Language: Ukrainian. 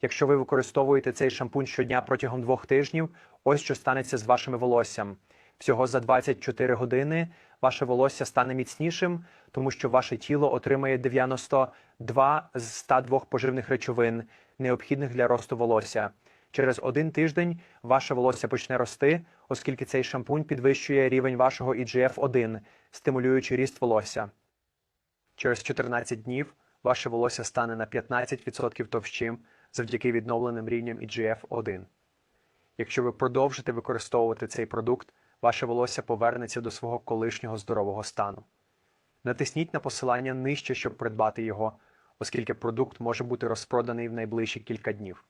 Якщо ви використовуєте цей шампунь щодня протягом 2 тижнів, ось що станеться з вашим волоссям. Всього за 24 години ваше волосся стане міцнішим, тому що ваше тіло отримає 92 з 102 поживних речовин, необхідних для росту волосся. Через 1 тиждень ваше волосся почне рости, оскільки цей шампунь підвищує рівень вашого IGF-1, стимулюючи ріст волосся. Через 14 днів ваше волосся стане на 15% товщим завдяки відновленим рівням IGF-1. Якщо ви продовжите використовувати цей продукт, ваше волосся повернеться до свого колишнього здорового стану. Натисніть на посилання нижче, щоб придбати його, оскільки продукт може бути розпроданий в найближчі кілька днів.